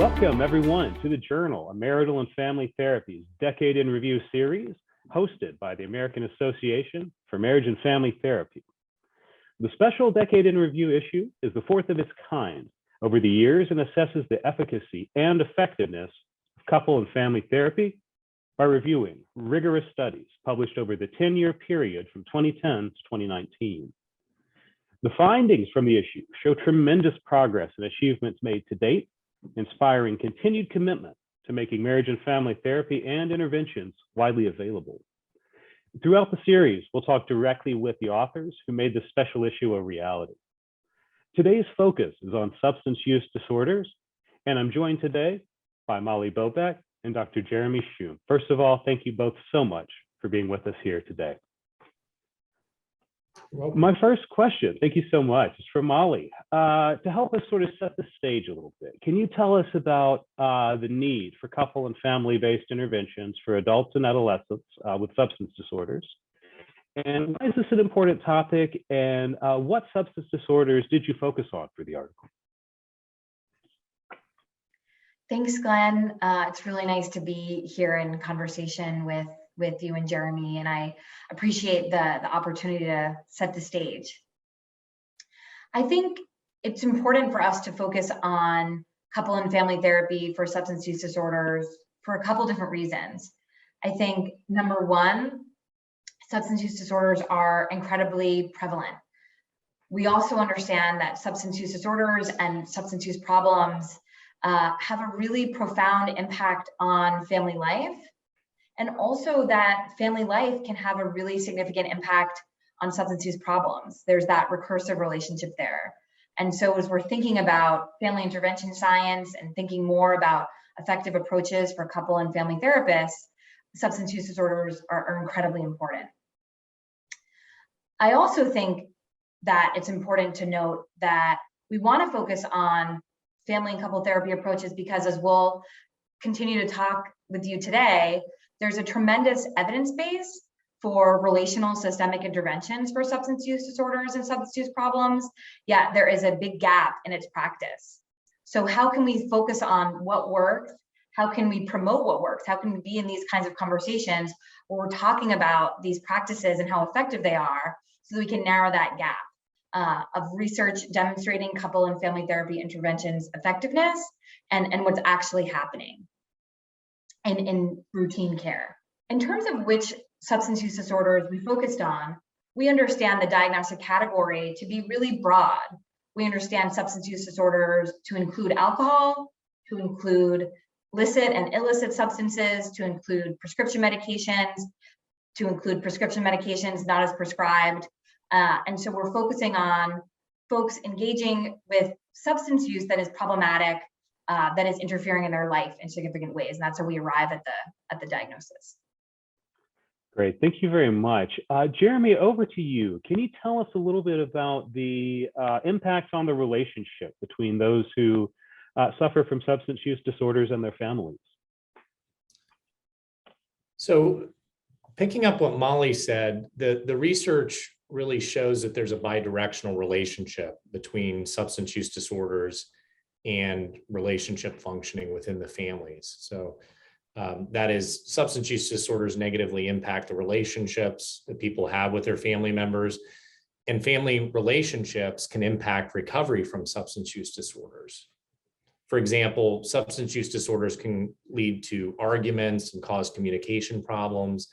Welcome, everyone, to the Journal of Marital and Family Therapy's Decade in Review series, hosted by the American Association for Marriage and Family Therapy. The special Decade in Review issue is the fourth of its kind over the years and assesses the efficacy and effectiveness of couple and family therapy by reviewing rigorous studies published over the 10-year period from 2010 to 2019. The findings from the issue show tremendous progress and achievements made to date, inspiring continued commitment to making marriage and family therapy and interventions widely available. Throughout the series, we'll talk directly with the authors who made this special issue a reality. Today's focus is on substance use disorders, and I'm joined today by Molly Bobeck and Dr. Jeremy Schumm. First of all, thank you both so much for being with us here today. My first question, thank you so much, is for Molly. To help us sort of set the stage a little bit, can you tell us about the need for couple and family-based interventions for adults and adolescents with substance disorders? And why is this an important topic? And what substance disorders did you focus on for the article? Thanks, Glenn. It's really nice to be here in conversation with you and Jeremy, and I appreciate the opportunity to set the stage. I think it's important for us to focus on couple and family therapy for substance use disorders for a couple different reasons. I think number one, substance use disorders are incredibly prevalent. We also understand that substance use disorders and substance use problems have a really profound impact on family life, and also that family life can have a really significant impact on substance use problems. There's that recursive relationship there. And so as we're thinking about family intervention science and thinking more about effective approaches for couple and family therapists, substance use disorders are incredibly important. I also think that it's important to note that we want to focus on family and couple therapy approaches because, as we'll continue to talk with you today, there's a tremendous evidence base for relational systemic interventions for substance use disorders and substance use problems, yet there is a big gap in its practice. So how can we focus on what works? How can we promote what works? How can we be in these kinds of conversations where we're talking about these practices and how effective they are so that we can narrow that gap of research demonstrating couple and family therapy interventions effectiveness and what's actually happening in routine care. In terms of which substance use disorders we focused on, we understand the diagnostic category to be really broad. We understand substance use disorders to include alcohol, to include licit and illicit substances, to include prescription medications, to include prescription medications not as prescribed. And so we're focusing on folks engaging with substance use that is problematic, that is interfering in their life in significant ways. And that's how we arrive at the diagnosis. Great, thank you very much. Jeremy, over to you. Can you tell us a little bit about the impacts on the relationship between those who suffer from substance use disorders and their families? So picking up what Molly said, the research really shows that there's a bidirectional relationship between substance use disorders and relationship functioning within the families. So that is, substance use disorders negatively impact the relationships that people have with their family members, and family relationships can impact recovery from substance use disorders. For example, substance use disorders can lead to arguments and cause communication problems,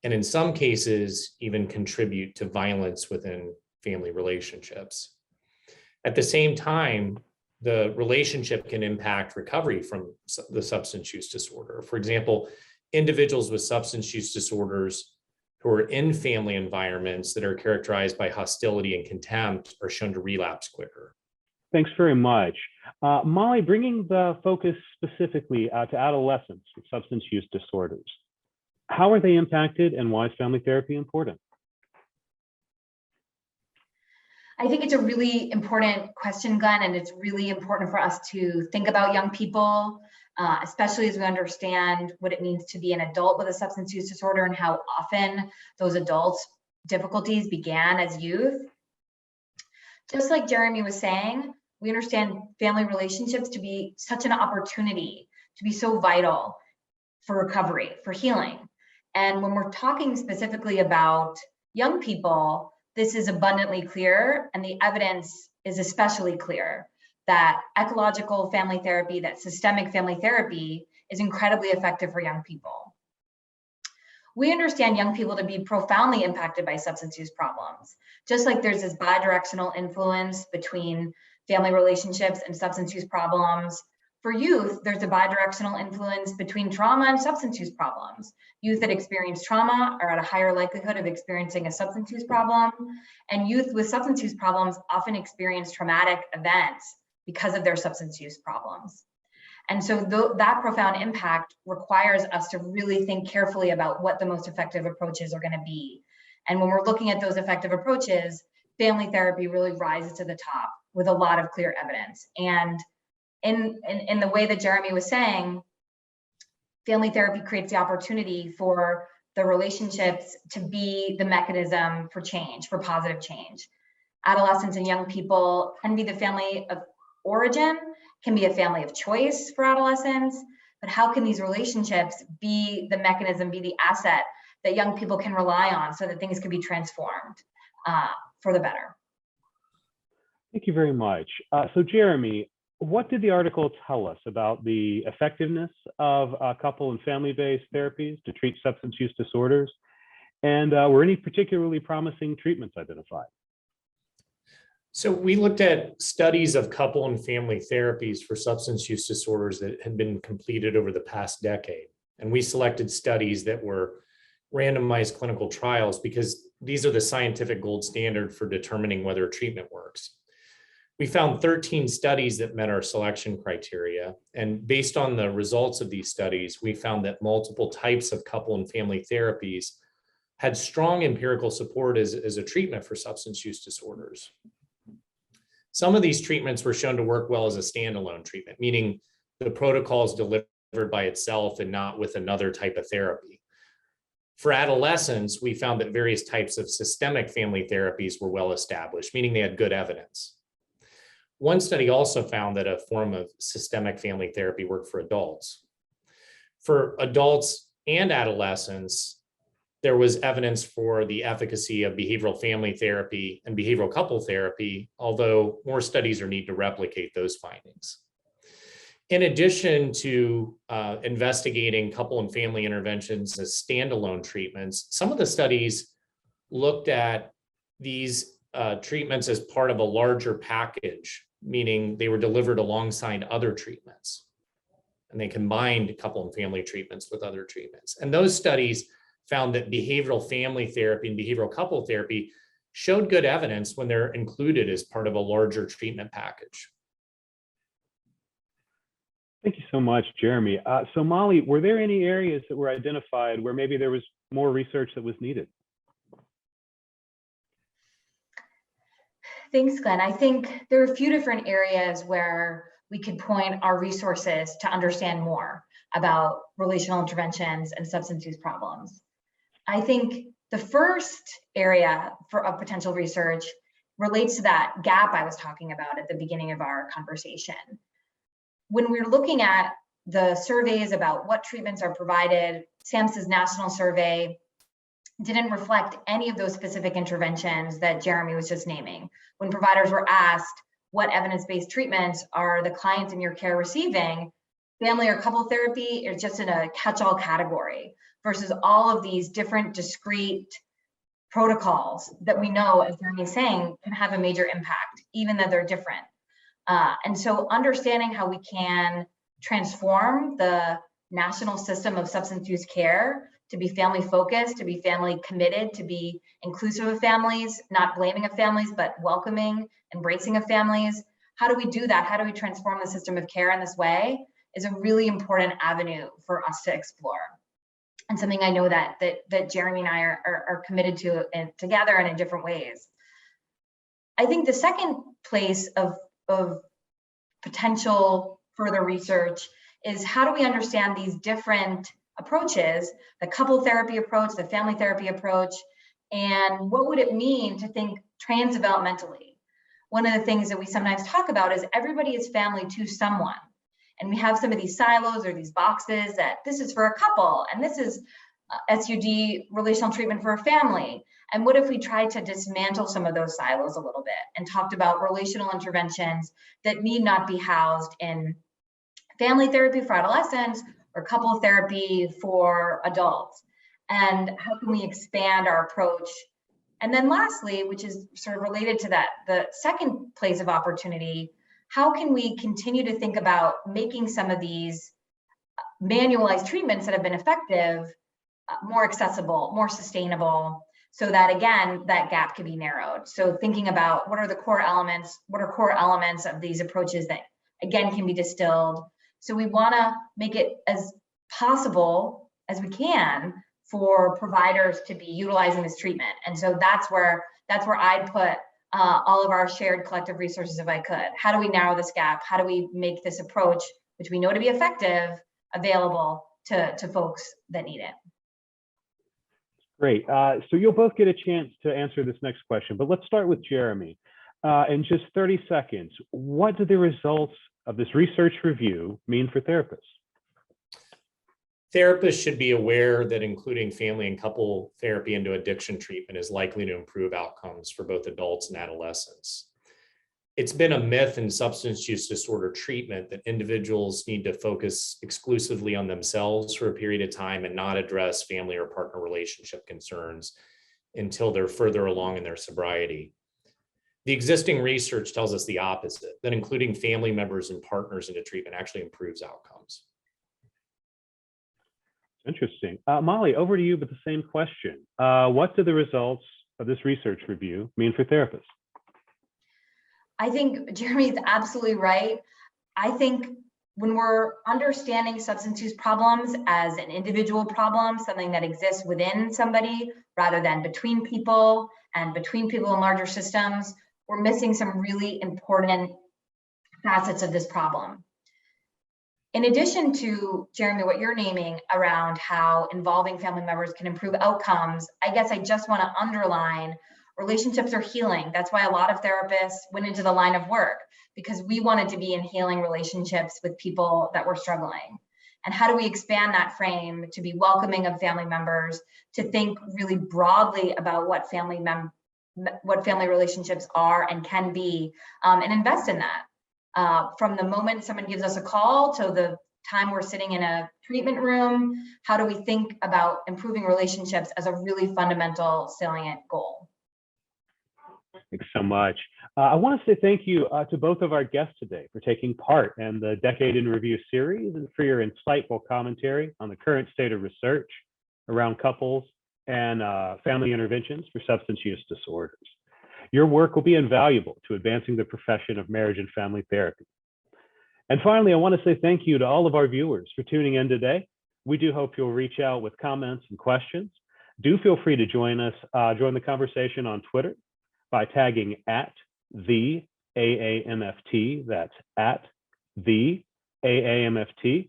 and in some cases, even contribute to violence within family relationships. At the same time, the relationship can impact recovery from the substance use disorder. For example, individuals with substance use disorders who are in family environments that are characterized by hostility and contempt are shown to relapse quicker. Thanks very much. Molly, bringing the focus specifically to adolescents with substance use disorders, how are they impacted and why is family therapy important? I think it's a really important question, Glenn, and it's really important for us to think about young people, especially as we understand what it means to be an adult with a substance use disorder and how often those adults' difficulties began as youth. Just like Jeremy was saying, We understand family relationships to be such an opportunity, to be so vital for recovery, for healing. And when we're talking specifically about young people, this is abundantly clear, and the evidence is especially clear that ecological family therapy, that systemic family therapy is incredibly effective for young people. We understand young people to be profoundly impacted by substance use problems. Just like there's this bidirectional influence between family relationships and substance use problems, for youth, there's a bidirectional influence between trauma and substance use problems. Youth that experience trauma are at a higher likelihood of experiencing a substance use problem, and youth with substance use problems often experience traumatic events because of their substance use problems. And so that profound impact requires us to really think carefully about what the most effective approaches are going to be. And when we're looking at those effective approaches, family therapy really rises to the top with a lot of clear evidence. And in the way that Jeremy was saying, family therapy creates the opportunity for the relationships to be the mechanism for change, for positive change. Adolescents and young people can be the family of origin, can be a family of choice for adolescents, but how can these relationships be the mechanism, be the asset that young people can rely on so that things can be transformed for the better? Thank you very much. So Jeremy, what did the article tell us about the effectiveness of couple and family-based therapies to treat substance use disorders? And were any particularly promising treatments identified? So we looked at studies of couple and family therapies for substance use disorders that had been completed over the past decade. And we selected studies that were randomized clinical trials because these are the scientific gold standard for determining whether a treatment works. We found 13 studies that met our selection criteria. And based on the results of these studies, we found that multiple types of couple and family therapies had strong empirical support as a treatment for substance use disorders. Some of these treatments were shown to work well as a standalone treatment, meaning the protocol is delivered by itself and not with another type of therapy. For adolescents, we found that various types of systemic family therapies were well established, meaning they had good evidence. One study also found that a form of systemic family therapy worked for adults. For adults and adolescents, there was evidence for the efficacy of behavioral family therapy and behavioral couple therapy, although more studies are needed to replicate those findings. In addition to investigating couple and family interventions as standalone treatments, some of the studies looked at these treatments as part of a larger package, meaning they were delivered alongside other treatments. And they combined couple and family treatments with other treatments. And those studies found that behavioral family therapy and behavioral couple therapy showed good evidence when they're included as part of a larger treatment package. Thank you so much, Jeremy. So Molly, were there any areas that were identified where maybe there was more research that was needed? Thanks, Glenn. I think there are a few different areas where we could point our resources to understand more about relational interventions and substance use problems. I think the first area of potential research relates to that gap I was talking about at the beginning of our conversation. When we're looking at the surveys about what treatments are provided, SAMHSA's national survey didn't reflect any of those specific interventions that Jeremy was just naming. When providers were asked, what evidence-based treatments are the clients in your care receiving, family or couple therapy is just in a catch-all category versus all of these different discrete protocols that we know, as Jeremy is saying, can have a major impact, even though they're different. And so understanding how we can transform the national system of substance use care to be family focused, to be family committed, to be inclusive of families, not blaming of families, but welcoming, embracing of families. How do we do that? How do we transform the system of care in this way is a really important avenue for us to explore. And something I know that Jeremy and I are committed to together and in different ways. I think the second place of potential further research is how do we understand these different approaches, the couple therapy approach, the family therapy approach, and what would it mean to think transdevelopmentally? one of the things that we sometimes talk about is everybody is family to someone. And we have some of these silos or these boxes that this is for a couple and this is SUD relational treatment for a family. And what if we tried to dismantle some of those silos a little bit and talked about relational interventions that need not be housed in family therapy for adolescents or couple therapy for adults? And how can we expand our approach? And then lastly, which is sort of related to that, the second place of opportunity, how can we continue to think about making some of these manualized treatments that have been effective more accessible, more sustainable, so that again, that gap can be narrowed. So thinking about what are the core elements, what are core elements of these approaches that again can be distilled. So we want to make it as possible as we can for providers to be utilizing this treatment. And so that's where I'd put all of our shared collective resources if I could. How do we narrow this gap? How do we make this approach, which we know to be effective, available to folks that need it? Great. So you'll both get a chance to answer this next question, but let's start with Jeremy. In just 30 seconds, what do the results of this research review mean for therapists? Therapists should be aware that including family and couple therapy into addiction treatment is likely to improve outcomes for both adults and adolescents. It's been a myth in substance use disorder treatment that individuals need to focus exclusively on themselves for a period of time and not address family or partner relationship concerns until they're further along in their sobriety. The existing research tells us the opposite, that including family members and partners into treatment actually improves outcomes. Interesting. Molly, over to you with the same question. What do the results of this research review mean for therapists? I think Jeremy is absolutely right. I think when we're understanding substance use problems as an individual problem, something that exists within somebody rather than between people and between people in larger systems, we're missing some really important facets of this problem. In addition to, Jeremy, what you're naming around how involving family members can improve outcomes, I guess I just want to underline relationships are healing. That's why a lot of therapists went into the line of work, because we wanted to be in healing relationships with people that were struggling. And how do we expand that frame to be welcoming of family members, to think really broadly about what family relationships are and can be, and invest in that. From the moment someone gives us a call to the time we're sitting in a treatment room, how do we think about improving relationships as a really fundamental, salient goal? Thanks so much. I want to say thank you to both of our guests today for taking part in the Decade in Review series and for your insightful commentary on the current state of research around couples and family interventions for substance use disorders. Your work will be invaluable to advancing the profession of marriage and family therapy. And finally, I want to say thank you to all of our viewers for tuning in today. We do hope you'll reach out with comments and questions. Do feel free to join the conversation on Twitter by tagging @the AAMFT, that's @the AAMFT.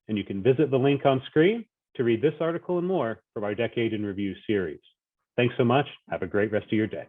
And you can visit the link on screen to read this article and more from our Decade in Review series. Thanks so much. Have a great rest of your day.